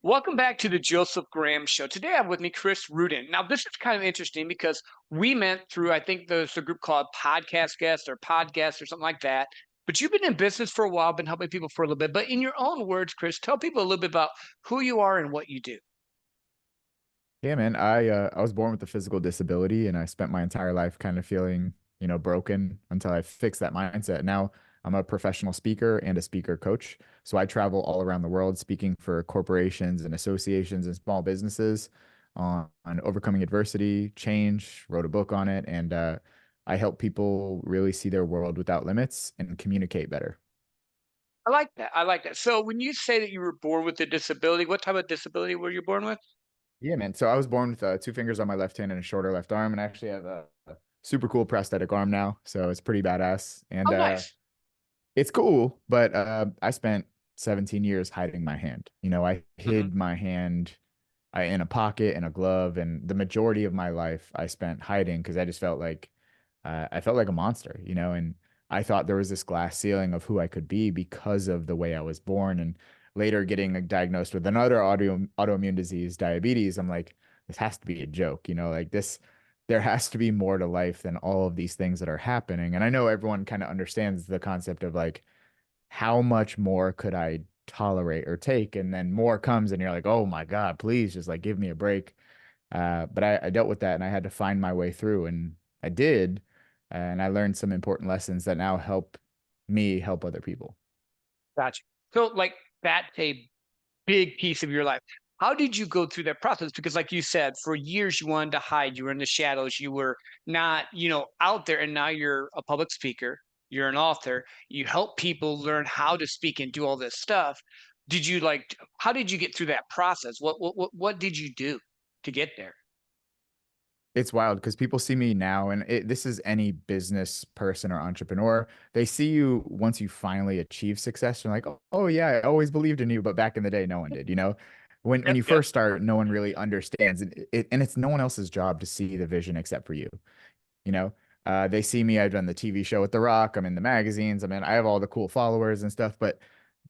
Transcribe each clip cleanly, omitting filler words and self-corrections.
Welcome back to the Joseph Graham Show. Today I have with me Chris Ruden. Now, this is kind of interesting because we met through, I think there's a group called Podcast Guest or Podcast or something like that. But you've been in business for a while, been helping people for a little bit. But in your own words, Chris, tell people a little bit about who you are and what you do. Yeah, man. I was born with a physical disability, and I spent my entire life kind of feeling, broken until I fixed that mindset. Now I'm a professional speaker and a speaker coach. So I travel all around the world speaking for corporations and associations and small businesses on overcoming adversity, change, wrote a book on it, and I help people really see their world without limits and communicate better. I like that. I like that. So when you say that you were born with a disability, what type of disability were you born with? Yeah, man. So I was born with two fingers on my left hand and a shorter left arm, and I actually have a super cool prosthetic arm now. So it's pretty badass, and Oh, nice. it's cool. But I spent 17 years hiding my hand. I Hmm. hid my hand in a pocket, in a glove, and the majority of my life I spent hiding because I felt like a monster, and I thought there was this glass ceiling of who I could be because of the way I was born. And later getting diagnosed with another autoimmune disease, diabetes, I'm like, this has to be a joke, like this, there has to be more to life than all of these things that are happening. And I know everyone kind of understands the concept of like, how much more could I tolerate or take? And then more comes and you're like, oh my God, please just like give me a break. But I dealt with that and I had to find my way through, and I did. And I learned some important lessons that now help me help other people. Gotcha. So, like, that's a big piece of your life. How did you go through that process? Because, like you said, for years you wanted to hide, you were in the shadows, you were not, out there, and now you're a public speaker, you're an author, you help people learn how to speak and do all this stuff. Did you like? How did you get through that process? What did you do to get there? It's wild because people see me now, and this is any business person or entrepreneur. They see you once you finally achieve success. They're like, oh yeah, I always believed in you, but back in the day, no one did. When Yep, you yep. first start, no one really understands, and it's no one else's job to see the vision except for you. You know, they see me. I've done the TV show with The Rock. I'm in the magazines. I have all the cool followers and stuff. But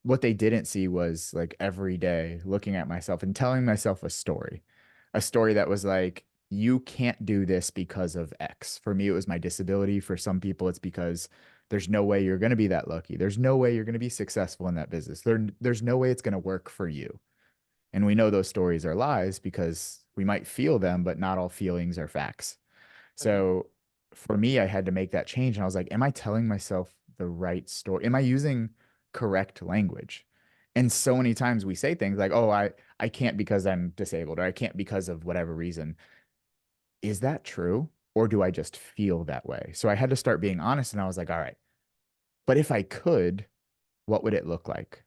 what they didn't see was like every day looking at myself and telling myself a story that was like, you can't do this because of X. For me, it was my disability. For some people, it's because there's no way you're going to be that lucky. There's no way you're going to be successful in that business. There's no way it's going to work for you. And we know those stories are lies because we might feel them, but not all feelings are facts. Mhm. So for me, I had to make that change. And I was like, am I telling myself the right story? Am I using correct language? And so many times we say things like, oh, I can't because I'm disabled, or I can't because of whatever reason. Is that true? Or do I just feel that way? So I had to start being honest. And I was like, all right, but if I could, what would it look like?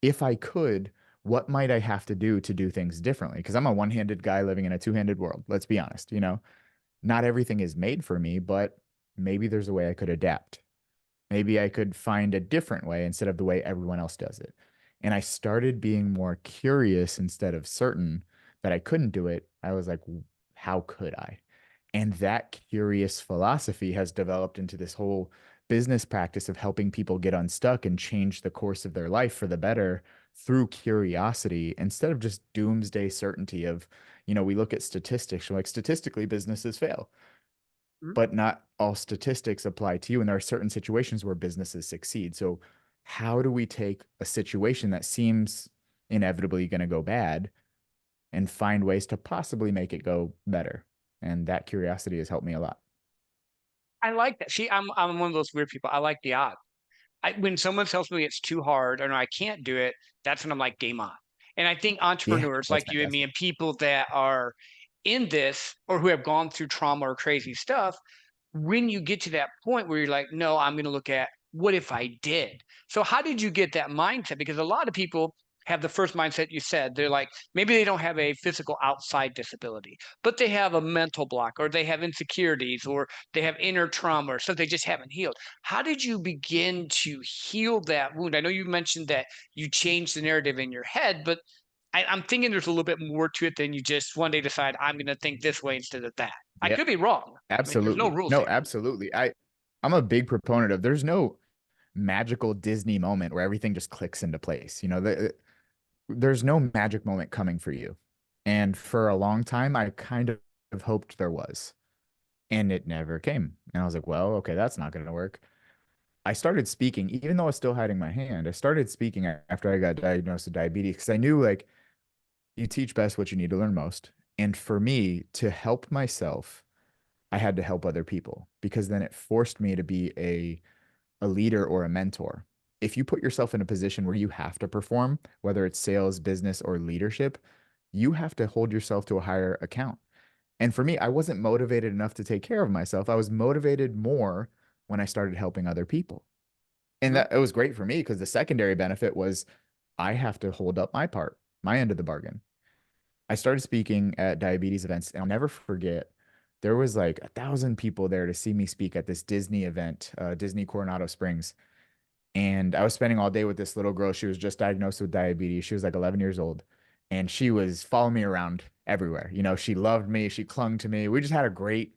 If I could, what might I have to do things differently? Because I'm a one-handed guy living in a two-handed world. Let's be honest, not everything is made for me, but maybe there's a way I could adapt. Maybe I could find a different way instead of the way everyone else does it. And I started being more curious instead of certain that I couldn't do it. I was like, how could I? And that curious philosophy has developed into this whole business practice of helping people get unstuck and change the course of their life for the better through curiosity instead of just doomsday certainty of, we look at statistics, we're like statistically businesses fail, Mhm. but not all statistics apply to you. And there are certain situations where businesses succeed. So how do we take a situation that seems inevitably going to go bad and find ways to possibly make it go better? And that curiosity has helped me a lot. I like that. See, I'm one of those weird people. I like the odds. When someone tells me it's too hard or no, I can't do it, that's when I'm like, game on. And I think Yeah, entrepreneurs that's like you and me fantastic. and people that are in this or who have gone through trauma or crazy stuff, when you get to that point where you're like, no, I'm going to look at what if I did? So, how did you get that mindset? Because a lot of people have the first mindset you said. They're like, maybe they don't have a physical outside disability, but they have a mental block or they have insecurities or they have inner trauma or something they just haven't healed. How did you begin to heal that wound? I know you mentioned that you changed the narrative in your head, but I'm thinking there's a little bit more to it than you just one day decide I'm going to think this way instead of that. I Yeah, could be wrong. Like there's no absolutely. rules No, here. absolutely. I'm a big proponent of there's no magical Disney moment where everything just clicks into place. There's no magic moment coming for you. And for a long time, I kind of hoped there was, and it never came. And I was like, well, okay, that's not going to work. I started speaking, even though I was still hiding my hand. I started speaking after I got diagnosed with diabetes because I knew like you teach best what you need to learn most. And for me to help myself, I had to help other people because then it forced me to be a leader or a mentor. If you put yourself in a position where you have to perform, whether it's sales, business, or leadership, you have to hold yourself to a higher account. And for me, I wasn't motivated enough to take care of myself. I was motivated more when I started helping other people. And Mhm. that it was great for me because the secondary benefit was I have to hold up my part, my end of the bargain. I started speaking at diabetes events, and I'll never forget. There was like 1,000 people there to see me speak at this Disney event, Disney Coronado Springs. And I was spending all day with this little girl. She was just diagnosed with diabetes. She was like 11 years old. And she was following me around everywhere. She loved me. She clung to me. We just had a great,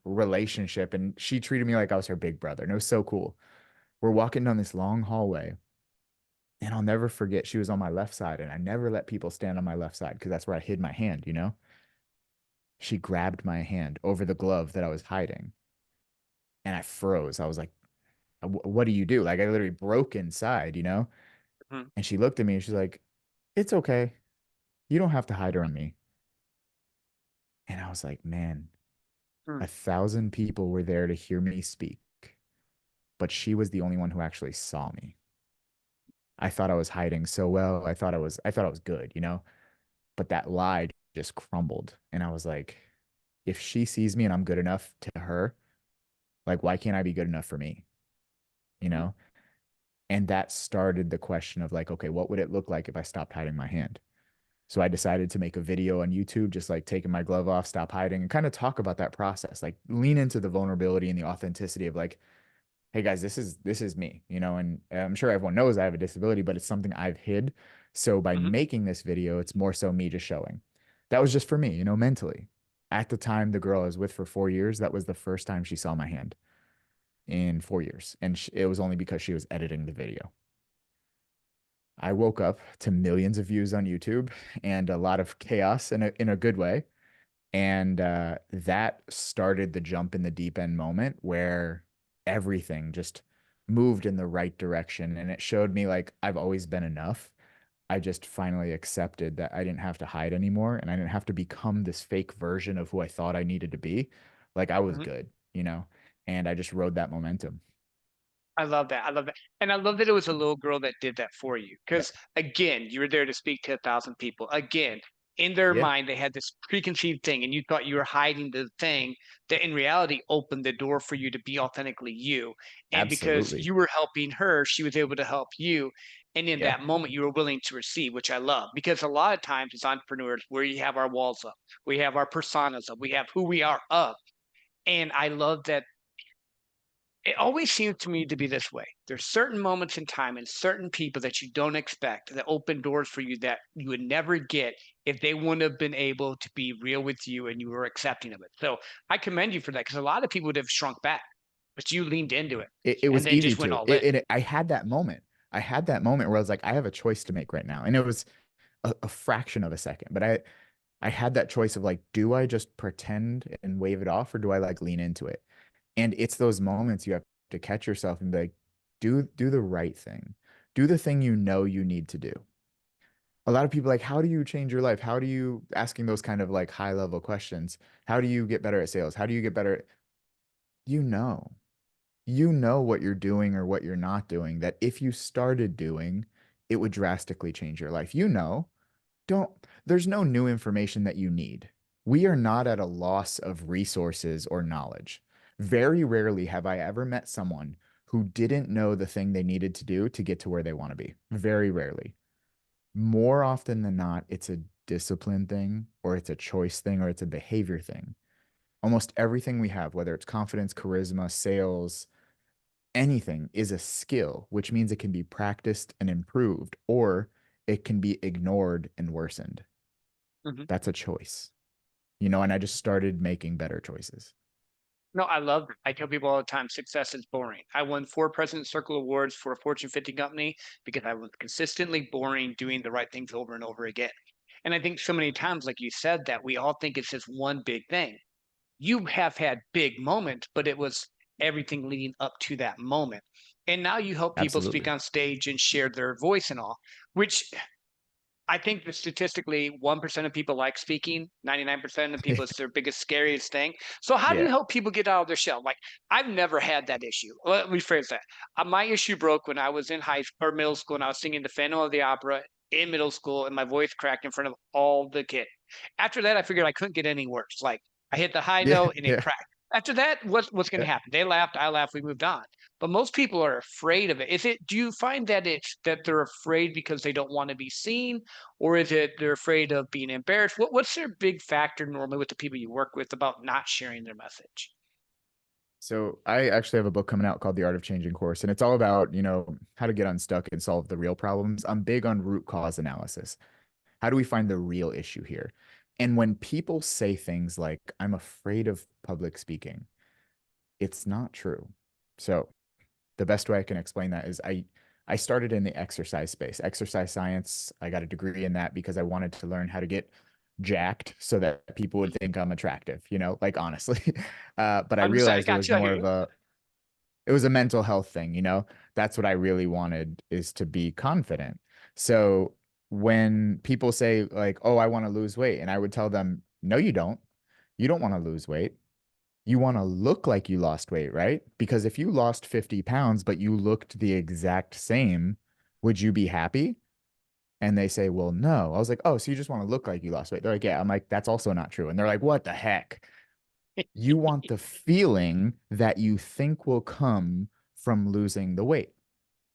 relationship. And she treated me like I was her big brother. And it was so cool. We're walking down this long hallway. And I'll never forget, she was on my left side. And I never let people stand on my left side because that's where I hid my hand. She grabbed my hand over the glove that I was hiding. And I froze. I was like, what do you do? Like, I literally broke inside. Mhm. And she looked at me and she's like, it's okay. You don't have to hide from me. And I was like, man, Mhm. 1,000 people were there to hear me speak, but she was the only one who actually saw me. I thought I was hiding so well. I thought I was good. But that lie just crumbled. And I was like, if she sees me and I'm good enough to her, like, why can't I be good enough for me? You Mhm. know? And that started the question of like, okay, what would it look like if I stopped hiding my hand? So I decided to make a video on YouTube, just like taking my glove off, stop hiding, and kind of talk about that process, like lean into the vulnerability and the authenticity of like, hey guys, this is me. And I'm sure everyone knows I have a disability, but it's something I've hid. So by Mhm. making this video, it's more so me just showing. That was just for me, mentally. At the time, the girl I was with for 4 years, that was the first time she saw my hand in 4 years. And it was only because she was editing the video. I woke up to millions of views on YouTube and a lot of chaos in a good way. And that started the jump in the deep end moment where everything just moved in the right direction. And it showed me like I've always been enough. I just finally accepted that I didn't have to hide anymore and I didn't have to become this fake version of who I thought I needed to be. Like I was Mhm. good. And I just rode that momentum. I love that. I love that. And I love that it was a little girl that did that for you. Yeah. Because again, you were there to speak to 1,000 people. Again, in their Yeah. mind, they had this preconceived thing, and you thought you were hiding the thing that in reality opened the door for you to be authentically you. And because Absolutely. you were helping her, she was able to help you. And in Yeah. that moment, you were willing to receive, which I love. Because a lot of times as entrepreneurs, we have our walls up, we have our personas up, we have who we are up. And I love that it always seems to me to be this way. There's certain moments in time and certain people that you don't expect that open doors for you that you would never get if they wouldn't have been able to be real with you and you were accepting of it. So I commend you for that because a lot of people would have shrunk back, but you leaned into it It and was then easy just went to. all in. I had that moment. I had that moment where I was like, I have a choice to make right now. And it was a fraction of a second, but I had that choice of like, do I just pretend and wave it off or do I like lean into it? And it's those moments you have to catch yourself and be like, do the right thing. Do the thing you need to do. A lot of people like, how do you change your life? How do you asking those kind of like high level questions? How do you get better at sales? How do you get better? You know, you know what you're doing or what you're not doing that if you started doing, it would drastically change your life. Don't, there's no new information that you need. We are not at a loss of resources or knowledge. Very rarely have I ever met someone who didn't know the thing they needed to do to get to where they want to be. Very rarely. More often than not, it's a discipline thing, or it's a choice thing, or it's a behavior thing. Almost everything we have, whether it's confidence, charisma, sales, anything, is a skill, which means it can be practiced and improved, or it can be ignored and worsened. Mhm. That's a choice. And I just started making better choices. No, I love it. I tell people all the time, success is boring. I won 4 President's Circle Awards for a Fortune 50 company because I was consistently boring doing the right things over and over again. And I think so many times, like you said, that we all think it's just one big thing. You have had big moments, but it was everything leading up to that moment. And now you help people speak Absolutely. on stage and share their voice and all, which I think that statistically, 1% of people like speaking, 99% of people, it's their biggest, scariest thing. So, how do you Yeah. help people get out of their shell? Like, I've never had that issue. Let me phrase that. My issue broke when I was in high school or middle school and I was singing the Phantom of the Opera in middle school and my voice cracked in front of all the kids. After that, I figured I couldn't get any worse. Like, I hit the high Yeah. note and it Yeah. cracked. After that, what's going to Yeah. happen? They laughed, I laughed, we moved on. But most people are afraid of it. Is it? Do you find that it's that they're afraid because they don't want to be seen, or is it they're afraid of being embarrassed? What's their big factor normally with the people you work with about not sharing their message? So I actually have a book coming out called The Art of Changing Course, and it's all about, how to get unstuck and solve the real problems. I'm big on root cause analysis. How do we find the real issue here? And when people say things like, I'm afraid of public speaking, it's not true. So the best way I can explain that is I started in the exercise space, exercise science. I got a degree in that because I wanted to learn how to get jacked so that people would think I'm attractive, like honestly. But I I'm just, I realized got you. I hear you. it was a mental health thing. That's what I really wanted, is to be confident. So when people say like, "Oh, I want to lose weight," and I would tell them, "No, you don't. You don't want to lose weight. You want to look like you lost weight, right? Because if you lost 50 pounds, but you looked the exact same, would you be happy?" And they say, "Well, no." I was like, "Oh, so you just want to look like you lost weight?" They're like, "Yeah." I'm like, "That's also not true." And they're like, "What the heck?" You want the feeling that you think will come from losing the weight.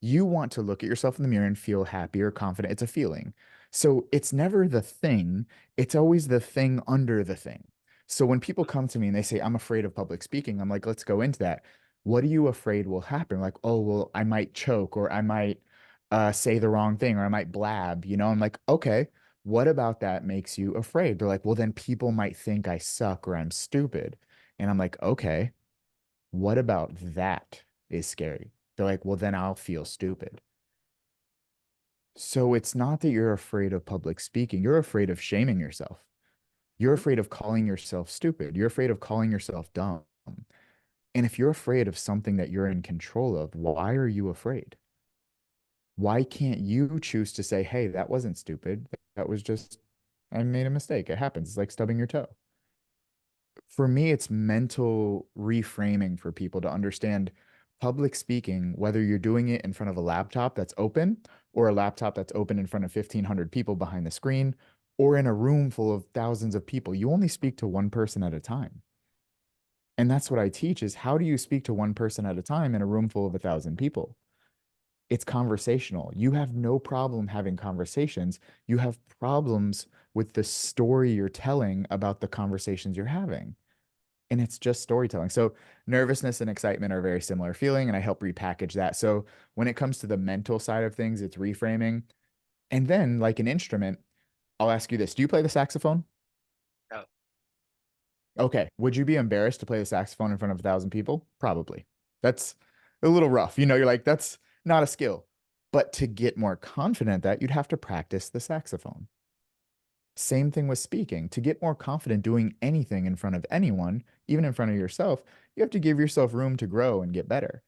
You want to look at yourself in the mirror and feel happy or confident. It's a feeling. So it's never the thing, it's always the thing under the thing. So when people come to me and they say, I'm afraid of public speaking, I'm like, let's go into that. What are you afraid will happen? Like, oh, well, I might choke, or I might say the wrong thing, or I might blab. I'm like, okay, what about that makes you afraid? They're like, well, then people might think I suck or I'm stupid. And I'm like, okay, what about that is scary? They're like, well, then I'll feel stupid. So it's not that you're afraid of public speaking. You're afraid of shaming yourself. You're Mhm. afraid of calling yourself stupid. You're afraid of calling yourself dumb. And if you're afraid of something that you're in control of, why are you afraid? Why can't you choose to say, hey, that wasn't stupid? That was just, I made a mistake. It happens. It's like stubbing your toe. For me, it's mental reframing for people to understand public speaking, whether you're doing it in front of a laptop that's open, or a laptop that's open in front of 1,500 people behind the screen, or in a room full of thousands of people. You only speak to one person at a time. And that's what I teach, is how do you speak to one person at a time in a room full of 1,000 people? It's conversational. You have no problem having conversations. You have problems with the story you're telling about the conversations you're having, and it's just storytelling. So nervousness and excitement are very similar feeling, and I help repackage that. So when it comes to the mental side of things, it's reframing. And then, like an instrument, I'll ask you this: do you play the saxophone? No. Okay. Would you be embarrassed to play the saxophone in front of 1,000 people? Probably. That's a little rough. You're like, that's not a skill. But to get more confident at that, you'd have to practice the saxophone. Same thing with speaking. To get more confident doing anything in front of anyone, even in front of yourself, you have to give yourself room to grow and get better.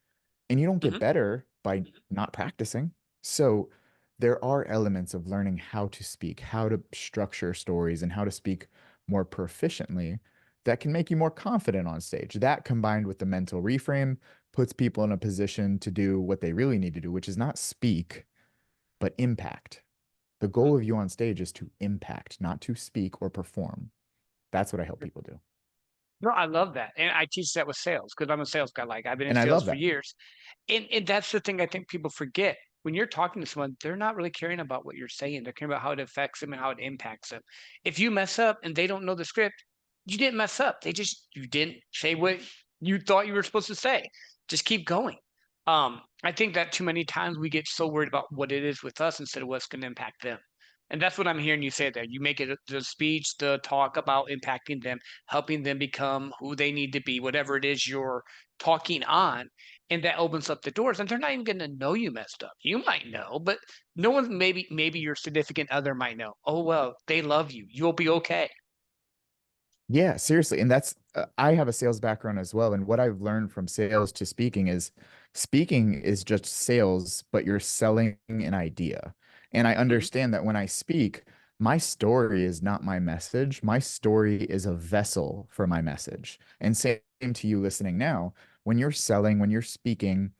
And you don't get Mhm. better by not practicing. So there are elements of learning how to speak, how to structure stories, and how to speak more proficiently that can make you more confident on stage. That combined with the mental reframe puts people in a position to do what they really need to do, which is not speak, but impact. The Mhm. goal of you on stage is to impact, not to speak or perform. That's what I help people do. No, I love that, and I teach that with sales because I'm a sales guy. Like I've been in And I sales love for that. years, and that's the thing I think people forget. When you're talking to someone, they're not really caring about what you're saying. They're caring about how it affects them and how it impacts them. If you mess up and they don't know the script, you didn't mess up. You didn't say what you thought you were supposed to say. Just keep going. I think that too many times we get so worried about what it is with us instead of what's going to impact them. And that's what I'm hearing you say there. You make it the speech, the talk about impacting them, helping them become who they need to be, whatever it is you're talking on. And that opens up the doors. And they're not even going to know you messed up. You might know, but no one, maybe your significant other might know. Oh, well, they love you. You'll be okay. Yeah, seriously. And that's, I have a sales background as well. And what I've learned from sales to speaking is just sales, but you're selling an idea. And I Mhm. understand that when I speak, my story is not my message. My story is a vessel for my message. And same to you listening now, when you're selling, when you're speaking,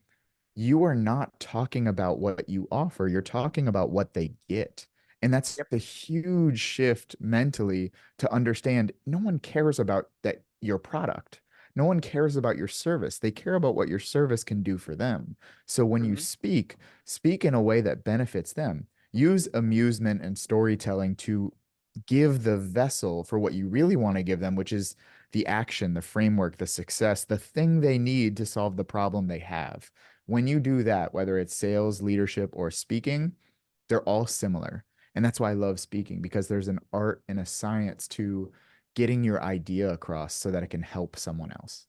you are not talking about what you offer, you're talking about what they get. And that's Yep. the huge shift mentally to understand no one cares about that your product. No one cares about your service. They care about what your service can do for them. So when you Mhm. speak, speak in a way that benefits them. Use amusement and storytelling to give the vessel for what you really want to give them, which is the action, the framework, the success, the thing they need to solve the problem they have. When you do that, whether it's sales, leadership, or speaking, they're all similar. And that's why I love speaking because there's an art and a science to getting your idea across so that it can help someone else.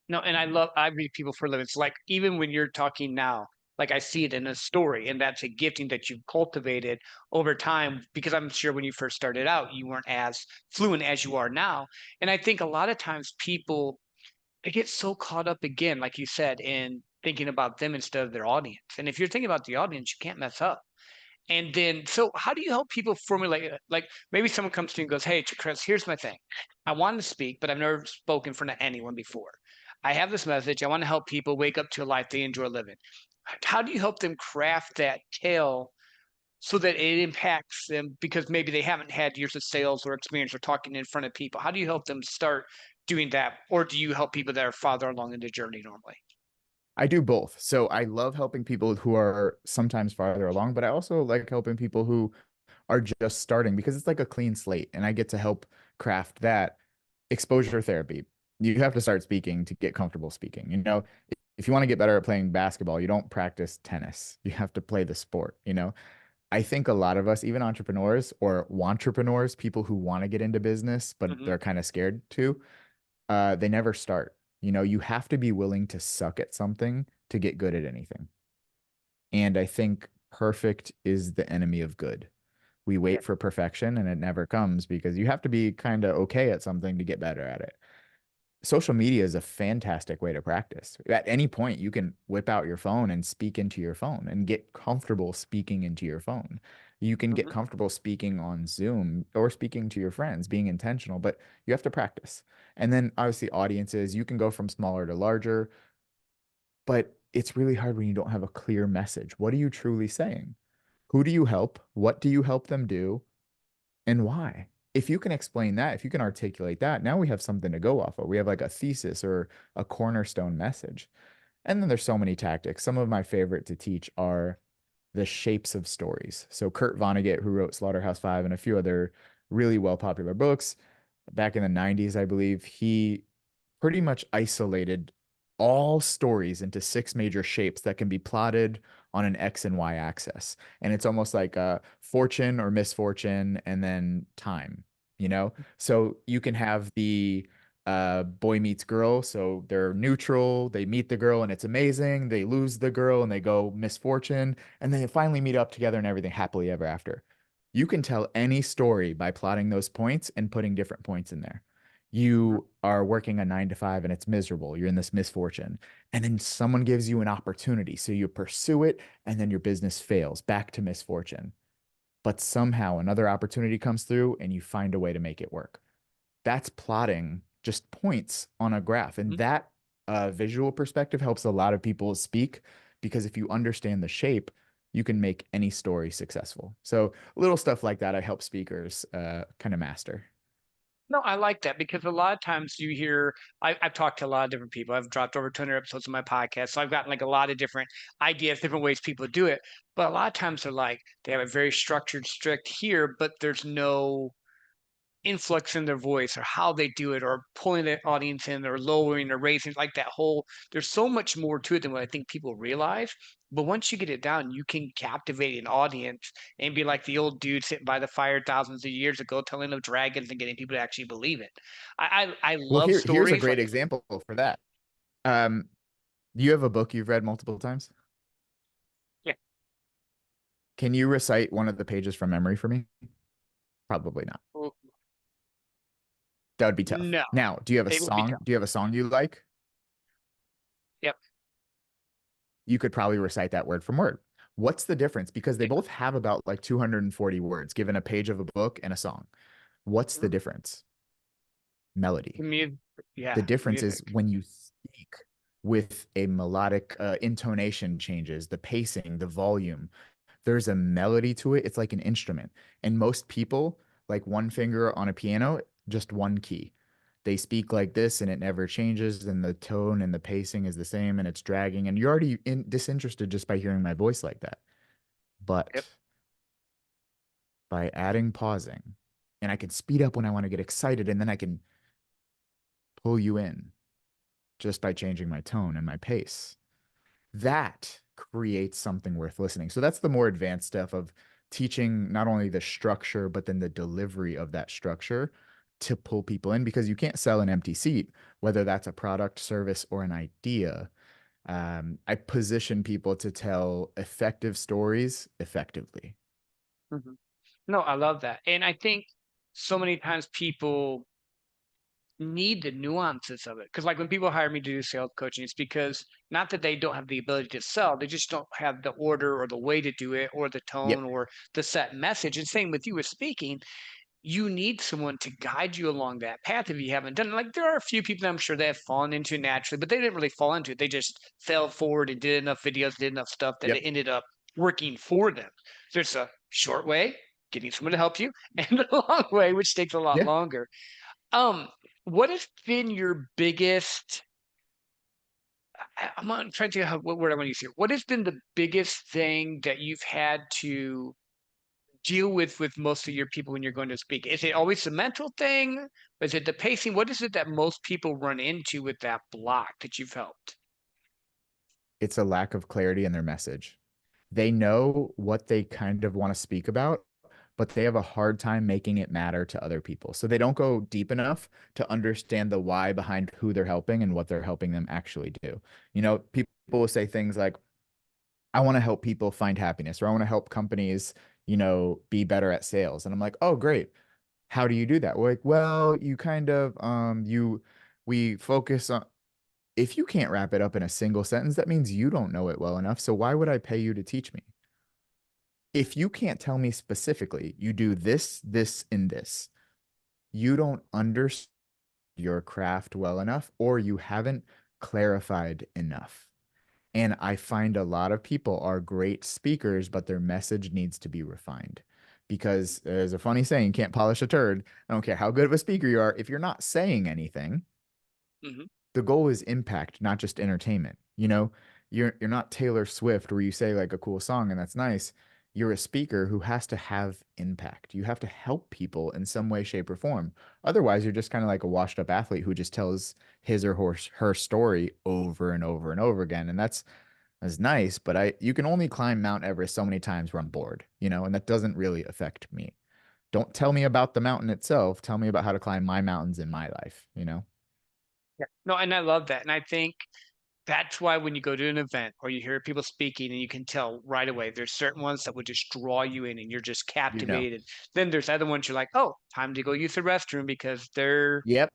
No, and I read people for a living. It's like even when you're talking now, like I see it in a story, and that's a gifting that you've cultivated over time. Because I'm sure when you first started out, you weren't as fluent as you are now. And I think a lot of times people they get so caught up again, like you said, in thinking about them instead of their audience. And if you're thinking about the audience, you can't mess up. And then, so how do you help people formulate it? Like maybe someone comes to you and goes, "Hey, Chris, here's my thing. I want to speak, but I've never spoken in front of anyone before. I have this message. I want to help people wake up to a life they enjoy living." How do you help them craft that tale so that it impacts them because maybe they haven't had years of sales or experience or talking in front of people? How do you help them start doing that? Or do you help people that are farther along in the journey normally? I do both. So I love helping people who are sometimes farther along, but I also like helping people who are just starting because it's like a clean slate and I get to help craft that exposure therapy. You have to start speaking to get comfortable speaking. You know, if you want to get better at playing basketball, you don't practice tennis. You have to play the sport, you know? I think a lot of us, even entrepreneurs or wantrepreneurs, people who want to get into business, but Hmm. they're kind of scared to, they never start. You know, you have to be willing to suck at something to get good at anything. And I think perfect is the enemy of good. We Yeah. wait for perfection and it never comes because you have to be kind of okay at something to get better at it. Social media is a fantastic way to practice. At any point, you can whip out your phone and speak into your phone and get comfortable speaking into your phone. You can get Hmm. comfortable speaking on Zoom or speaking to your friends, being intentional, but you have to practice. And then obviously, audiences, you can go from smaller to larger, but it's really hard when you don't have a clear message. What are you truly saying? Who do you help? What do you help them do? And why? If you can explain that, if you can articulate that, now we have something to go off of. We have like a thesis or a cornerstone message. And then there's so many tactics. Some of my favorite to teach are the shapes of stories. So Kurt Vonnegut, who wrote Slaughterhouse-Five and a few other really well popular books, back in the 90s, I believe, he pretty much isolated all stories into six major shapes that can be plotted on an X and Y axis. And it's almost like a fortune or misfortune and then time, you know? So you can have the boy meets girl. So they're neutral. They meet the girl and it's amazing. They lose the girl and they go misfortune. And they finally meet up together and everything happily ever after. You can tell any story by plotting those points and putting different points in there. You are working a 9 to 5 and it's miserable. You're in this misfortune. And then someone gives you an opportunity. So you pursue it and then your business fails back to misfortune. But somehow another opportunity comes through and you find a way to make it work. That's plotting just points on a graph. And Hmm. that visual perspective helps a lot of people speak because if you understand the shape, you can make any story successful. So little stuff like that, I help speakers kind of master. No, I like that because a lot of times you hear, I've talked to a lot of different people. I've dropped over 200 episodes of my podcast. So I've gotten like a lot of different ideas, different ways people do it. But a lot of times they're like, they have a very structured, strict here, but there's no influx in their voice or how they do it or pulling the audience in or lowering or raising, like that whole, there's so much more to it than what I think people realize. But once you get it down, you can captivate an audience and be like the old dude sitting by the fire thousands of years ago telling of dragons and getting people to actually believe it. I Well, love here's a stories great like, example for that. Um, do you have a book you've read multiple times? yeah, Can you recite one of the pages from memory for me? Probably not. well, That would be tough. no, Now, do you have a it would be song? tough. Do you have a song you like? Yep. You could probably recite that word from word. What's the difference? Because they Yeah. both have about like 240 words, given a page of a book and a song. What's the Mhm. difference? Melody. The music, The yeah, difference is music. when you speak with a melodic intonation changes, the pacing, the volume, there's a melody to it. It's like an instrument. And most people, like one finger on a piano, just one key. They speak like this and it never changes, and the tone and the pacing is the same and it's dragging. And you're already disinterested just by hearing my voice like that. Yep. But by adding pausing, and I can speed up when I want to get excited, and then I can pull you in just by changing my tone and my pace. That creates something worth listening. So that's the more advanced stuff of teaching not only the structure, but then the delivery of that structure to pull people in, because you can't sell an empty seat, whether that's a product, service, or an idea. I position people to tell effective stories effectively. Mhm. No, I love that. And I think so many times people need the nuances of it. Because like when people hire me to do sales coaching, it's because not that they don't have the ability to sell, they just don't have the order or the way to do it or the Yep. tone or the set message. And same with you with speaking, you need someone to guide you along that path if you haven't done it. Like there are a few people that I'm sure they have fallen into naturally, but they didn't really fall into it. They just fell forward and did enough videos, did enough stuff that it Yep. ended up working for them. There's a short way, getting someone to help you, and a long way, which takes a lot Yeah. longer. Um, what has been your biggest I'm trying to think how what word I want to use here. What has been the biggest thing that you've had to deal with most of your people when you're going to speak? Is it always the mental thing? Is it the pacing? What is it that most people run into with that block that you've helped? It's a lack of clarity in their message. They know what they kind of want to speak about, but they have a hard time making it matter to other people. So they don't go deep enough to understand the why behind who they're helping and what they're helping them actually do. People will say things like, I want to help people find happiness, or I want to help companies, be better at sales. And I'm like, oh, great. How do you do that? We're like, well, you kind of, we focus on, if you can't wrap it up in a single sentence, that means you don't know it well enough. So why would I pay you to teach me? If you can't tell me specifically, you do this, this, and this, you don't understand your craft well enough, or you haven't clarified enough. And I find a lot of people are great speakers, but their message needs to be refined. Because there's a funny saying, can't polish a turd. I don't care how good of a speaker you are. If you're not saying anything, Mhm. the goal is impact, not just entertainment. You're not Taylor Swift where you say like a cool song and that's nice. You're a speaker who has to have impact. You have to help people in some way, shape, or form. Otherwise, you're just kind of like a washed up athlete who just tells his or her story over and over and over again. And that's nice, but you can only climb Mount Everest so many times where I'm bored, and that doesn't really affect me. Don't tell me about the mountain itself. Tell me about how to climb my mountains in my life. Yeah. No, and I love that. And I think that's why when you go to an event or you hear people speaking and you can tell right away, there's certain ones that would just draw you in and you're just You know. captivated. Then there's other ones you're like, oh, time to go use the restroom because Yep.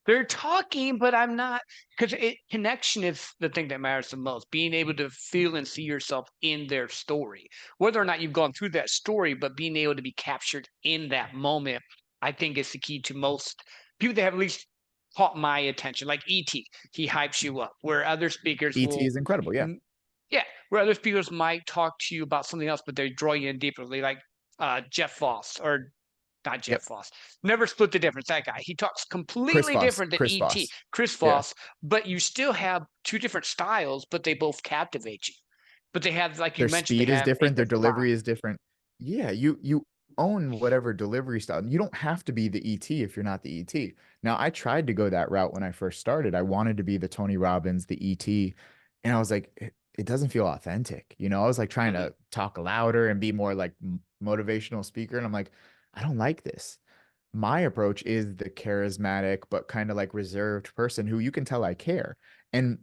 they're talking, but I'm not, because connection is the thing that matters the most. Being able to feel and see yourself in their story, whether or not you've gone through that story, but being able to be captured in that moment, I think is the key to most people that have at least caught my attention. Like ET, he hypes you up, where other speakers ET will, is incredible. Yeah. mm, yeah, where other speakers might talk to you about something else, but they draw you in deeply, like Jeff Voss or not Jeff Yep. Voss. Never split the difference. That guy. He talks Chris completely Voss. different than Chris ET. Voss. Chris Yeah. Voss, but you still have two different styles, but they both captivate you. But they have, like you Their mentioned, they speed is have a different. Their block. delivery is different. Yeah. You own whatever delivery style. You don't have to be the ET if you're not the ET. Now, I tried to go that route when I first started. I wanted to be the Tony Robbins, the ET, and I was like, it doesn't feel authentic. You know, I was like trying Mhm. to talk louder and be more like motivational speaker, and I'm like, I don't like this. My approach is the charismatic but kind of like reserved person who you can tell I care. And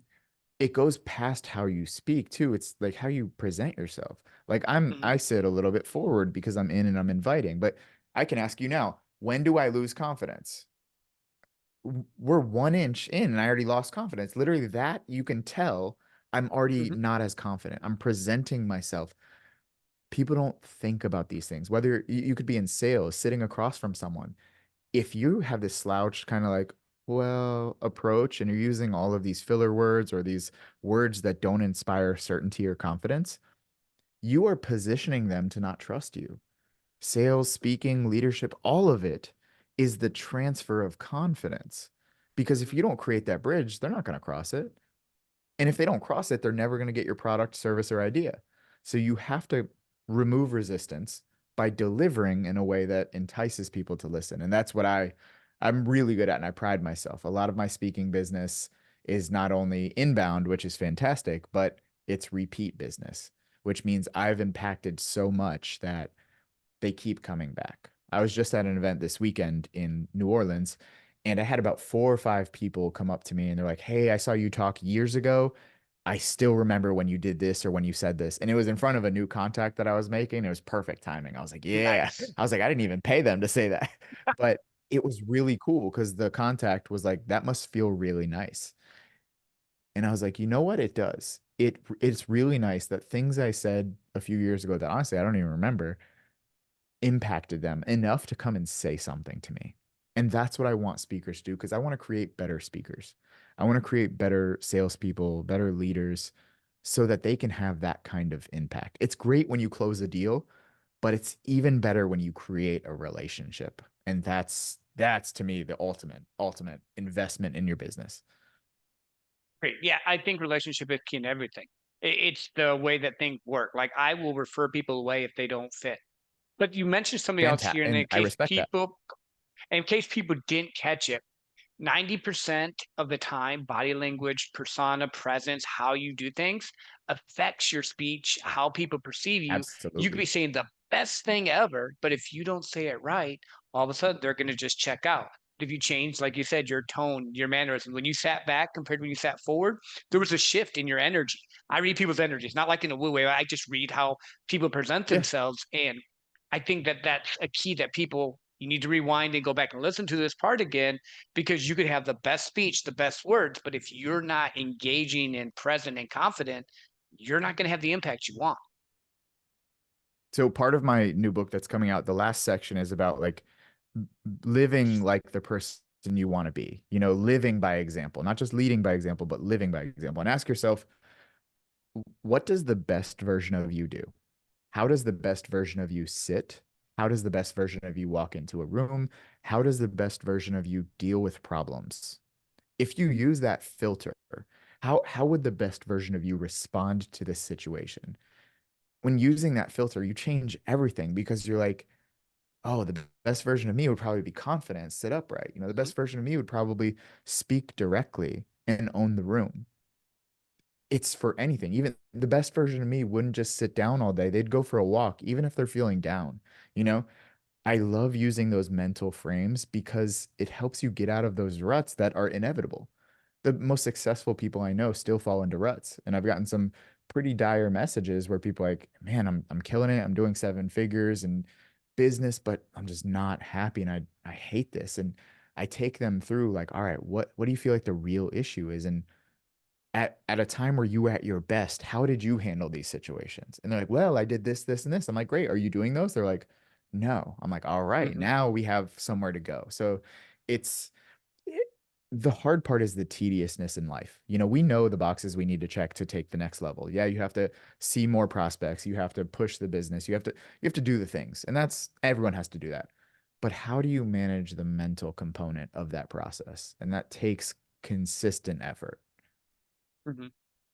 it goes past how you speak too. It's like how you present yourself. Like Mhm. I sit a little bit forward because I'm in and I'm inviting, but I can ask you now, when do I lose confidence? We're 1 inch in and I already lost confidence. Literally that you can tell I'm already Mhm. not as confident. I'm presenting myself. People don't think about these things. Whether you could be in sales, sitting across from someone, if you have this slouched kind of like, well, approach and you're using all of these filler words or these words that don't inspire certainty or confidence, you are positioning them to not trust you. Sales, speaking, leadership, all of it is the transfer of confidence. Because if Mhm. you don't create that bridge, they're not going to cross it. And if they don't cross it, they're never going to get your product, service, or idea. So you have to remove resistance by delivering in a way that entices people to listen. And that's what I'm really good at, and I pride myself. A lot of my speaking business is not only inbound, which is fantastic, but it's repeat business, which means I've impacted so much that they keep coming back. I was just at an event this weekend in New Orleans, and I had about 4 or 5 people come up to me and they're like, "Hey, I saw you talk years ago. I still remember when you did this or when you said this." And it was in front of a new contact that I was making. It was perfect timing. I was like, "Yeah." Nice. I was like, I didn't even pay them to say that. But it was really cool because the contact was like, "That must feel really nice." And I was like, "You know what? It does. It's really nice that things I said a few years ago that honestly I don't even remember impacted them enough to come and say something to me." And that's what I want speakers to do because I want to create better speakers. I want to create better salespeople, better leaders so that they can have that kind of impact. It's great when you close a deal, but it's even better when you create a relationship. And that's to me the ultimate investment in your business. Great. Yeah, I think relationship is key in everything. It's the way that things work. Like I will refer people away if they don't fit. But you mentioned something else Fantastic. here, and And I respect that. in case people didn't catch it, 90% of the time, body language, persona, presence, how you do things affects your speech, how people perceive you. You could be Absolutely. saying the best thing ever, but if you don't say it right, all of a sudden they're going to just check out. If you change, like you said, your tone, your mannerisms, when you sat back compared to when you sat forward, there was a shift in your energy. I read people's energies, not like in a woo way. I just read how people present Yeah. themselves. And I think that that's a key that people, you need to rewind and go back and listen to this part again because you could have the best speech, the best words, but if you're not engaging and present and confident, you're not going to have the impact you want. So part of my new book that's coming out, the last section is about like living like the person you want to be, living by example, not just leading by example, but living by example. And ask yourself, what does the best version of you do? How does the best version of you sit? How does the best version of you walk into a room? How does the best version of you deal with problems? If you use that filter, how would the best version of you respond to this situation? When using that filter, you change everything because you're like, oh, the best version of me would probably be confident, sit upright. The Mhm. best version of me would probably speak directly and own the room. It's for anything. Even the best version of me wouldn't just sit down all day. They'd go for a walk, even if they're feeling down. You know, I love using those mental frames because it helps you get out of those ruts that are inevitable. The most successful people I know still fall into ruts. And I've gotten some pretty dire messages where people are like, man, I'm killing it. I'm doing 7 figures and business, but I'm just not happy and I hate this. And I take them through like, all right, what do you feel like the real issue is? And at a time where you were at your best, how did you handle these situations? And they're like, well, I did this, this, and this. I'm like, great. Are you doing those? They're like, no. I'm like, all right, Mhm. now we have somewhere to go. So it's it, the hard part is the tediousness in life. We know the boxes we need to check to take the next level. Yeah, you have to see more prospects, you have to push the business, you have to do the things. And that's everyone has to do that. But how do you manage the mental component of that process? And that takes consistent effort. Mhm.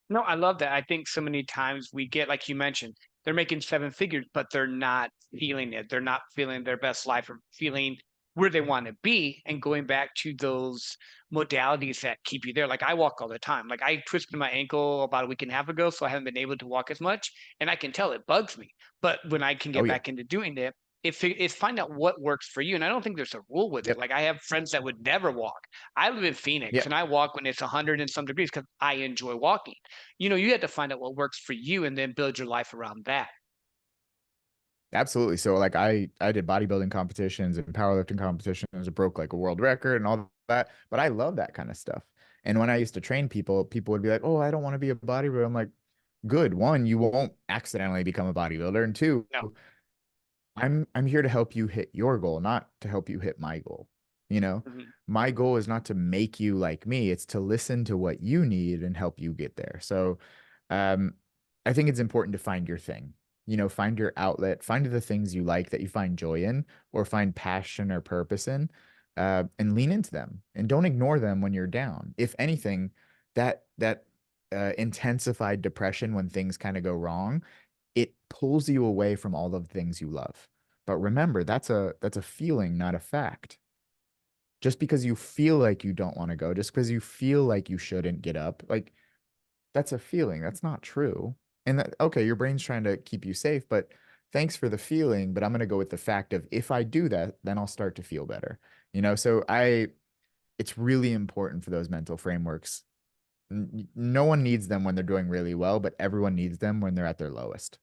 No, I love that. I think so many times we get, like you mentioned, they're making seven figures, but they're not feeling it. They're not feeling their best life or feeling where they want to be, and going back to those modalities that keep you there. Like I walk all the time. Like I twisted my ankle about a week and a half ago, so I haven't been able to walk as much, and I can tell it bugs me. But when I can Oh get yeah. back into doing it, it's find out what works for you. And I don't think there's a rule with it. Yep. Like I have friends that would never walk. I live in Phoenix Yeah. and I walk when it's 100 and some degrees because I enjoy walking. You have to find out what works for you and then build your life around that. Absolutely. So like I did bodybuilding competitions and powerlifting competitions, broke like a world record and all that. But I love that kind of stuff. And when I used to train people, people would be like, "Oh, I don't want to be a bodybuilder." I'm like, "Good. One, you won't accidentally become a bodybuilder, and two, No. I'm here to help you hit your goal, not to help you hit my goal. You know, Mhm. my goal is not to make you like me, it's to listen to what you need and help you get there. So, um, I think it's important to find your thing. Find your outlet, find the things you like that you find joy in, or find passion or purpose in, and lean into them. And don't ignore them when you're down. If anything, that intensified depression when things kind of go wrong, it pulls you away from all of the things you love. But remember, that's a feeling, not a fact. Just because you feel like you don't want to go, just because you feel like you shouldn't get up, like that's a feeling. That's not true. And that, okay, your brain's trying to keep you safe, but thanks for the feeling, but I'm going to go with the fact of if I do that, then I'll start to feel better. So it's really important for those mental frameworks. No one needs them when they're doing really well, but everyone needs them when they're at their lowest.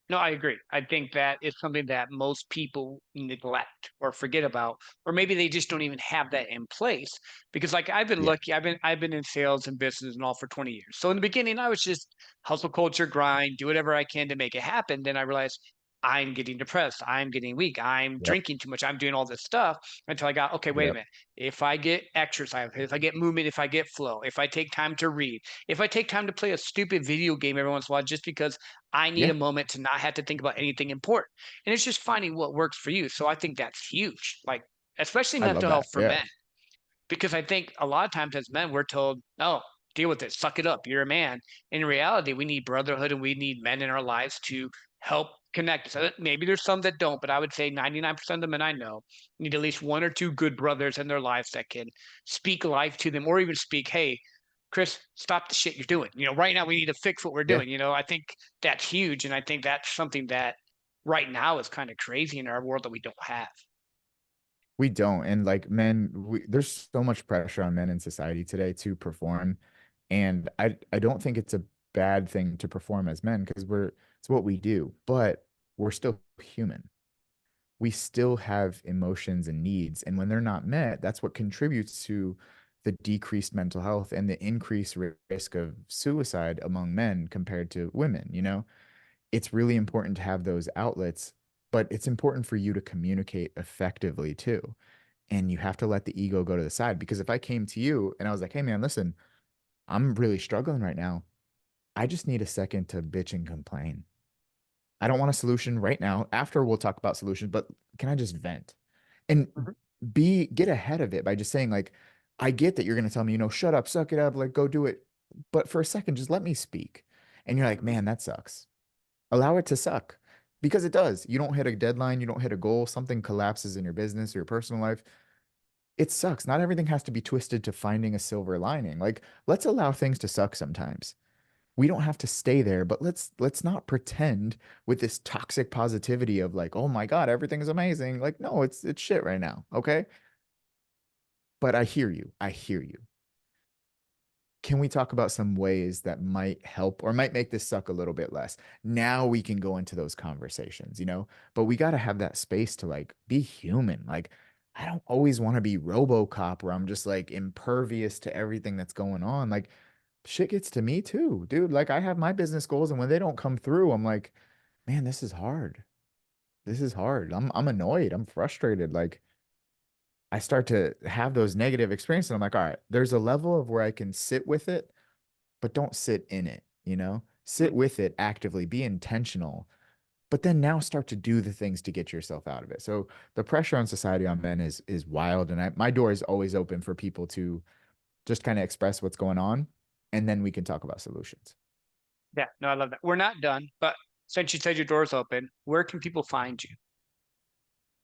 No, I agree. I think that is something that most people neglect or forget about, or maybe they just don't even have that in place. Because like I've been Yeah. lucky, I've been in sales and business and all for 20 years. So in the beginning, I was just hustle culture, grind, do whatever I can to make it happen. Then I realized I'm getting depressed, I'm getting weak, I'm Yep. drinking too much, I'm doing all this stuff until I got, okay, wait a Yep. minute. If I get exercise, if I get movement, if I get flow, if I take time to read, if I take time to play a stupid video game every once in a while, just because I need a Yeah. moment to not have to think about anything important. And it's just finding what works for you. So I think that's huge, like, especially I love mental health that. for Yeah. men, because I think a lot of times as men, we're told, no, deal with it, suck it up, you're a man. In reality, we need brotherhood and we need men in our lives to help connect. So maybe there's some that don't, but I would say 99% of the men I know need at least one or two good brothers in their lives that can speak life to them or even speak, hey, Chris, stop the shit you're doing. Right now we need to fix what we're Yeah. doing. I think that's huge. And I think that's something that right now is kind of crazy in our world that we don't have. We don't. And like men, there's so much pressure on men in society today to perform. And I don't think it's a bad thing to perform as men because it's what we do, but we're still human. We still have emotions and needs. And when they're not met, that's what contributes to the decreased mental health and the increased risk of suicide among men compared to women. It's really important to have those outlets, but it's important for you to communicate effectively too. And you have to let the ego go to the side because if I came to you and I was like, "Hey man, listen, I'm really struggling right now. I just need a second to bitch and complain. I don't want a solution right now. After we'll talk about solutions, but can I just vent?" And Mhm, get ahead of it by just saying like, "I get that you're going to tell me, shut up, suck it up, like go do it. But for a second, just let me speak." And you're like, mhm. "Man, that sucks." Allow it to suck because it does. You don't hit a deadline, you don't hit a goal, something collapses in your business or your personal life. It sucks. Not everything has to be twisted to finding a silver lining. Like, let's allow things to suck sometimes. We don't have to stay there, but let's not pretend with this toxic positivity of like, "Oh my God, everything is amazing." Like, no, it's shit right now. Okay. But I hear you. I hear you. Can we talk about some ways that might help or might make this suck a little bit less? Now we can go into those conversations, but we got to have that space to like be human. Like, I don't always want to be RoboCop where I'm just like impervious to everything that's going on. Like, shit gets to me too, dude. Like, I have my business goals, and when they don't come through, I'm like, man, this is hard. This is hard. I'm annoyed. I'm frustrated. Like, I start to have those negative experiences. And I'm like, all right, there's a level of where I can sit with it but don't sit in it. Sit Mhm. with it actively, be intentional, but then now start to do the things to get yourself out of it. So the pressure on society on men is wild. And my door is always open for people to just kind of express what's going on. And then we can talk about solutions. Yeah, no, I love that. We're not done, but Since you said your door's open, where can people find you?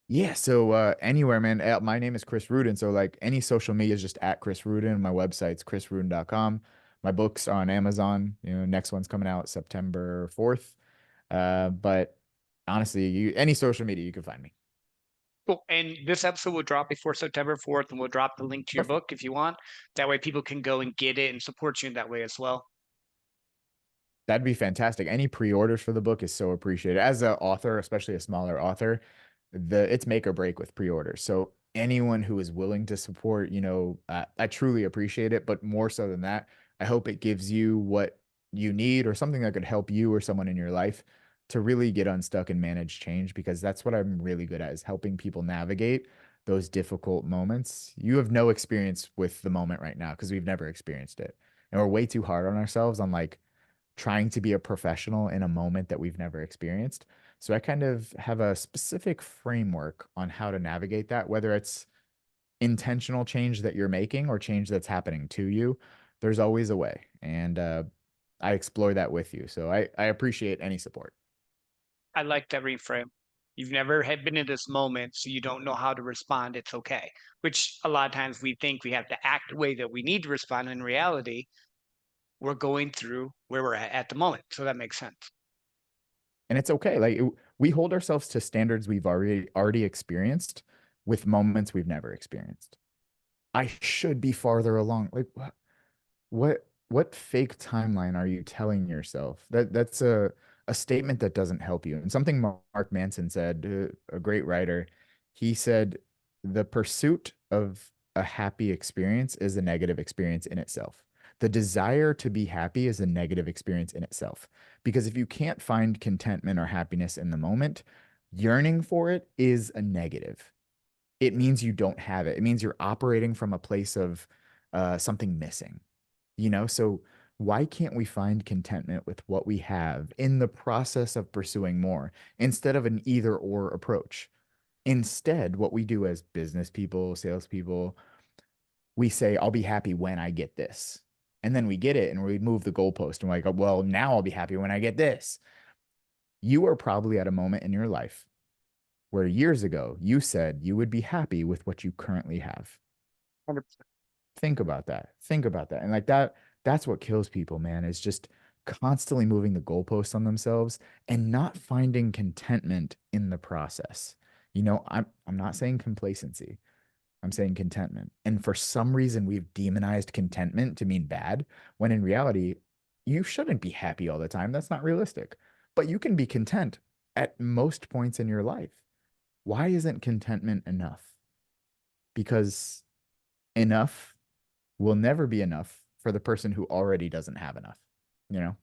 Yeah, so anywhere, man. My name is Chris Ruden. So like any social media is just at Chris Ruden. My website's chrisruden.com. My book's on Amazon. Next one's coming out September 4th. But honestly, any social media you can find me. Cool. And this episode will drop before September 4th, and we'll drop the link to your Perfect. book if you want. That way people can go and get it and support you in that way as well. That'd be fantastic. Any pre-orders for the book is so appreciated. As an author, especially a smaller author, it's make or break with pre-orders. So anyone who is willing to support, I truly appreciate it. But more so than that, I hope it gives you what you need or something that could help you or someone in your life to really get unstuck and manage change, because that's what I'm really good at, is helping people navigate those difficult moments. You have no experience with the moment right now because we've never experienced it. And we're way too hard on ourselves on like trying to be a professional in a moment that we've never experienced. So I kind of have a specific framework on how to navigate that, whether it's intentional change that you're making or change that's happening to you. There's always a way. And I explore that with you. So I appreciate any support. I like that reframe. You've never had been in this moment, so you don't know how to respond. It's okay. Which a lot of times we think we have to act the way that we need to respond. In reality, we're going through where we're at the moment. So that makes sense. And it's okay. We hold ourselves to standards we've already experienced with moments we've never experienced. I should be farther along. Like what fake timeline are you telling yourself? That's a statement that doesn't help you. And something Mark Manson said, a great writer, he said the pursuit of a happy experience is a negative experience in itself. The desire to be happy is a negative experience in itself. Because if you can't find contentment or happiness in the moment, yearning for it is a negative. It means you don't have it. It means you're operating from a place of something missing. So why can't we find contentment with what we have in the process of pursuing more instead of an either or approach? Instead, what we do as business people, salespeople, we say, I'll be happy when I get this. And then we get it and we move the goalpost and we're like, well, now I'll be happy when I get this. You are probably at a moment in your life where years ago you said you would be happy with what you currently have. 100%. Think about that. Think about that. And like that's what kills people, man, is just constantly moving the goalposts on themselves and not finding contentment in the process. I'm not saying complacency. I'm saying contentment. And for some reason we've demonized contentment to mean bad, when in reality, you shouldn't be happy all the time. That's not realistic. But you can be content at most points in your life. Why isn't contentment enough? Because enough will never be enough for the person who already doesn't have enough, you know?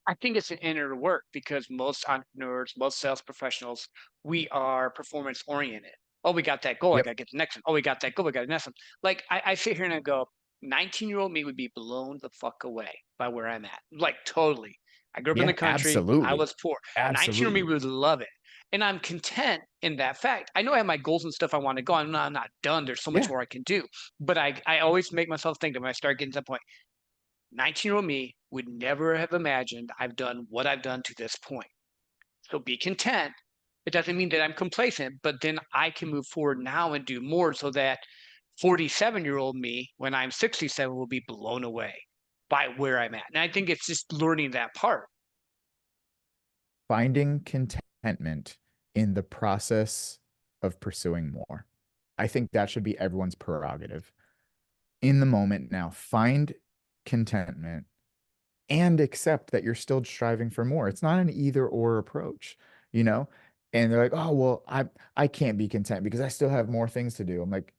I think it's an inner work because most entrepreneurs, most sales professionals, we are performance oriented. Oh, we got that goal. I Yep. got to get the next one. Oh, we got that goal. We got the next one. Like I sit here and I go, 19-year-old me would be blown the fuck away by where I'm at. Like totally. I grew up in the Yeah, country. I absolutely. was poor. 19-year-old me Absolutely. would love it. And I'm content in that fact. I know I have my goals and stuff I want to go. I'm not done. There's so much Yeah. more I can do. But I always make myself think that when I start getting to that point, 19-year-old me would never have imagined I've done what I've done to this point. So be content. It doesn't mean that I'm complacent, but then I can move forward now and do more so that 47-year-old me, when I'm 67, will be blown away by where I'm at. And I think it's just learning that part. Finding contentment in the process of pursuing more. I think that should be everyone's prerogative. In the moment now, find contentment and accept that you're still striving for more. It's not an either or approach, you know? And they're like, "Oh, well, I can't be content because I still have more things to do." I'm like,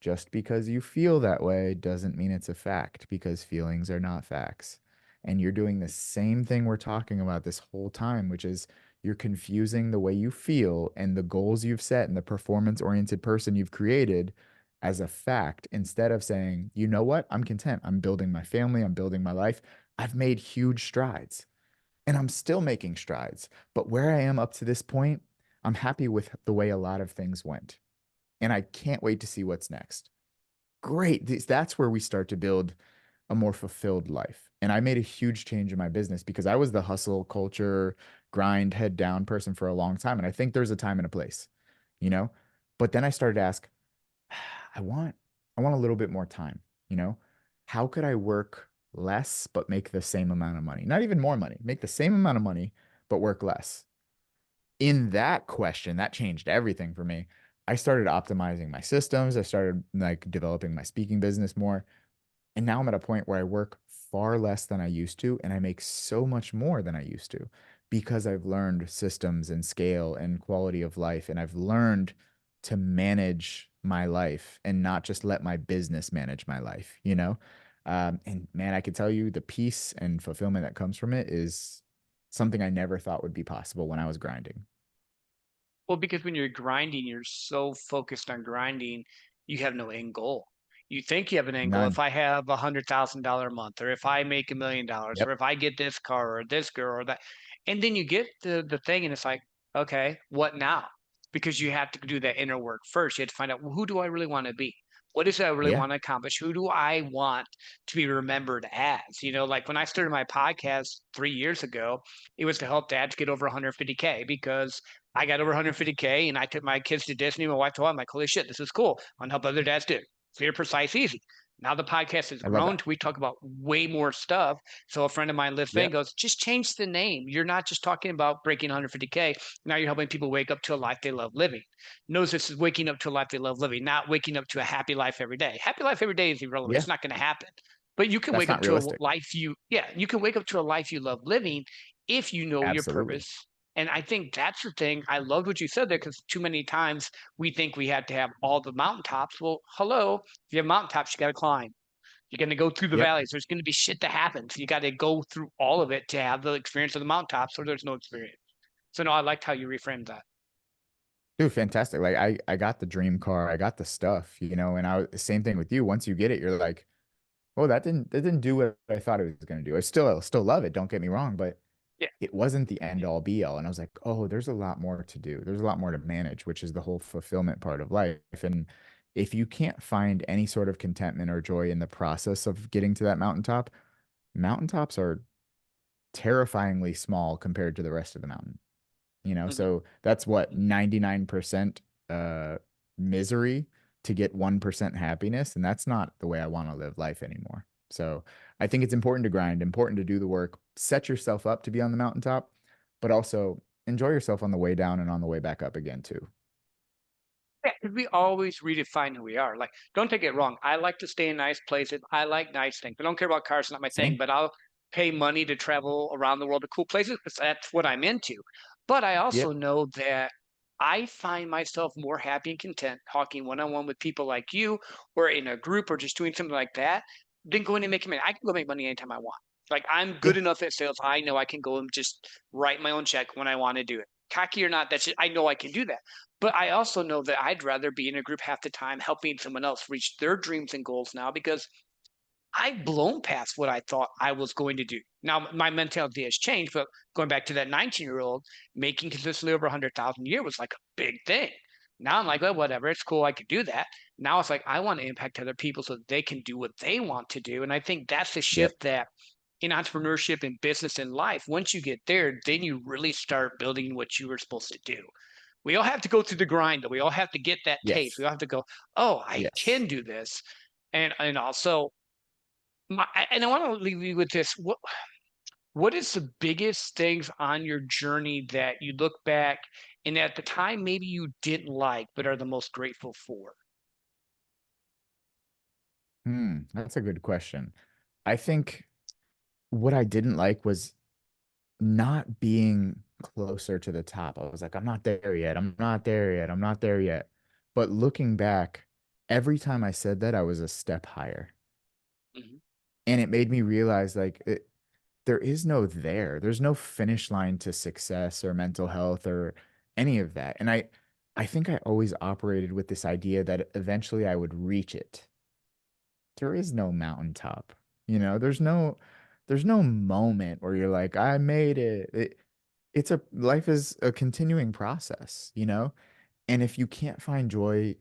just because you feel that way doesn't mean it's a fact, because feelings are not facts. And you're doing the same thing we're talking about this whole time, which is you're confusing the way you feel and the goals you've set and the performance-oriented person you've created as a fact, instead of saying, you know what? I'm content. I'm building my family. I'm building my life. I've made huge strides and I'm still making strides. But where I am up to this point, I'm happy with the way a lot of things went. And I can't wait to see what's next. Great. That's where we start to build a more fulfilled life. And I made a huge change in my business because I was the hustle culture, grind, head down person for a long time. And I think there's a time and a place, you know? But then I started to ask, I want I want a little bit more time, you know? How could I work less but make the same amount of money? Not even more money, make the same amount of money but work less. In that question, that changed everything for me. I started optimizing my systems. I started like developing my speaking business more. And now I'm at a point where I work far less than I used to, and I make so much more than I used to because I've learned systems and scale and quality of life. And I've learned to manage my life and not just let my business manage my life, you know? And man, I can tell you the peace and fulfillment that comes from it is something I never thought would be possible when I was grinding. Well, because when you're grinding, you're so focused on grinding, you have no end goal. You think you have an end goal. If None. I have $100,000 a month, or if I make $1 million, or Yep. if I get this car or this girl or that, and then you get the thing, and it's like, okay, what now? Because you have to do that inner work first. You have to find out, well, who do I really want to be? What is it I really Yeah. want to accomplish? Who do I want to be remembered as? Like when I started my podcast 3 years ago, it was to help dads get over 150K because I got over 150K and I took my kids to Disney. My wife told me, I'm like, holy shit, this is cool. I want to help other dads do it. Clear, precise, easy. Now the podcast has I love grown that. to we talk about way more stuff. So a friend of mine lives in Yep. goes, just change the name. You're not just talking about breaking 150K. Now you're helping people wake up to a life they love living. Knows this is waking up to a life they love living, not waking up to a happy life every day. Happy life every day is irrelevant. Yeah. It's not going to happen. But you can That's wake up not to a realistic. life you can wake up to a life you love living if you know your Absolutely. purpose. And I think that's the thing. I loved what you said there because too many times we think we have to have all the mountaintops. Well, hello, if you have mountaintops, you got to climb. You're going to go through the Yep. valleys. There's going to be shit that happens. You got to go through all of it to have the experience of the mountaintops, or there's no experience. So no, I liked how you reframed that. Dude, fantastic. Like I got the dream car, I got the stuff, you know, and same thing with you. Once you get it, you're like, oh, that didn't do what I thought it was gonna do. I still love it, don't get me wrong, but Yeah. it wasn't the end all be all. And I was like, oh, there's a lot more to do. There's a lot more to manage, which is the whole fulfillment part of life. And if you can't find any sort of contentment or joy in the process of getting to that mountaintop, mountaintops are terrifyingly small compared to the rest of the mountain. You know, Mhm. so that's what 99% uh misery to get 1% happiness, and that's not the way I want to live life anymore. So I think it's important to grind, important to do the work, set yourself up to be on the mountaintop, but also enjoy yourself on the way down and on the way back up again too. Yeah, 'cause we always redefine who we are. Like, don't take it wrong. I like to stay in nice places. I like nice things. I don't care about cars, it's not my thing, Same. but I'll pay money to travel around the world to cool places because that's what I'm into. But I also Yep. know that I find myself more happy and content talking one on one with people like you or in a group or just doing something like that than going and making money. I can go make money anytime I want. Like, I'm good Yeah. enough at sales. I know I can go and just write my own check when I want to do it. Cocky or not, that's just, I know I can do that. But I also know that I'd rather be in a group half the time helping someone else reach their dreams and goals now because I've blown past what I thought I was going to do. Now my mentality has changed, but going back to that 19-year-old, making consistently over 100,000 a year was like a big thing. Now I'm like, well, whatever, it's cool, I could do that. Now it's like I want to impact other people so that they can do what they want to do. And I think that's the Yep. shift that in entrepreneurship and business and life, once you get there, then you really start building what you were supposed to do. We all have to go through the grind, though. We all have to get that taste. We Yes. all have to go, oh, I Yes. can do this. And also and I want to leave you with this. What is the biggest things on your journey that you look back and at the time maybe you didn't like but are the most grateful for? That's a good question. I think what I didn't like was not being closer to the top. I was like, I'm not there yet. I'm not there yet. I'm not there yet. But looking back, every time I said that, I was a step higher. Mhm. And it made me realize there is no there. There's no finish line to success or mental health or any of that. And I think I always operated with this idea that eventually I would reach it. There is no mountaintop. You know, there's no moment where you're like, I made it. It's a life is a continuing process, you know? And if you can't find joy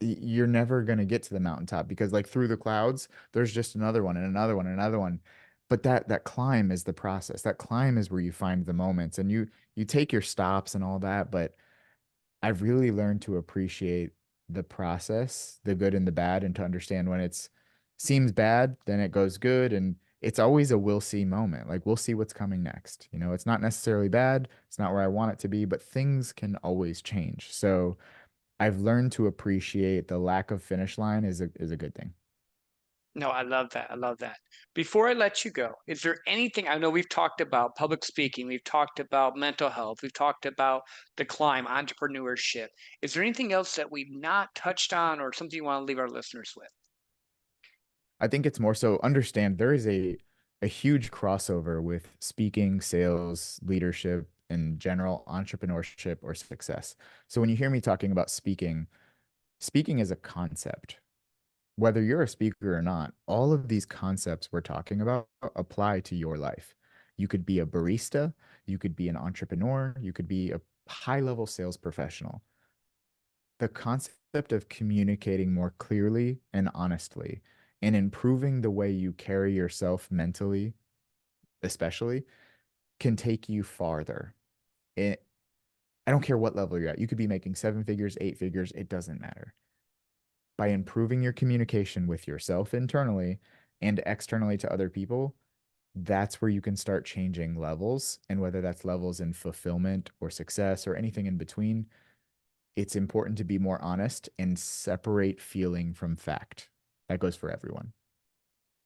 you're never going to get to the mountaintop because like through the clouds, there's just another one and another one and another one. But that climb is the process. That climb is where you find the moments and you take your stops and all that, but I've really learned to appreciate the process, the good and the bad, and to understand when it's seems bad, then it goes good. And it's always a we'll see moment. Like we'll see what's coming next. You know, it's not necessarily bad. It's not where I want it to be, but things can always change. So I've learned to appreciate the lack of finish line is a good thing. No, I love that. I love that. Before I let you go, is there anything I know we've talked about public speaking, we've talked about mental health, we've talked about the climb, entrepreneurship. Is there anything else that we've not touched on or something you want to leave our listeners with? I think it's more so understand there is a huge crossover with speaking, sales, leadership, and general entrepreneurship or success. So when you hear me talking about speaking, speaking is a concept. Whether you're a speaker or not, all of these concepts we're talking about apply to your life. You could be a barista, you could be an entrepreneur, you could be a high-level sales professional. The concept of communicating more clearly and honestly and improving the way you carry yourself mentally, especially, can take you farther. It, I don't care what level you're at. You could be making seven figures, eight figures, it doesn't matter. By improving your communication with yourself internally and externally to other people, that's where you can start changing levels. And whether that's levels in fulfillment or success or anything in between, it's important to be more honest and separate feeling from fact. That goes for everyone.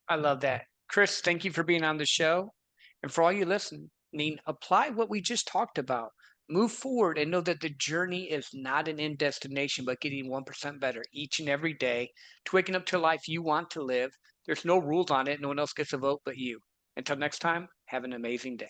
I love that. Chris, thank you for being on the show. And for all you listening, apply what we just talked about. Move forward and know that the journey is not an end destination, but getting 1% better each and every day to waking up to a life you want to live. There's no rules on it. No one else gets a vote but you. Until next time, have an amazing day.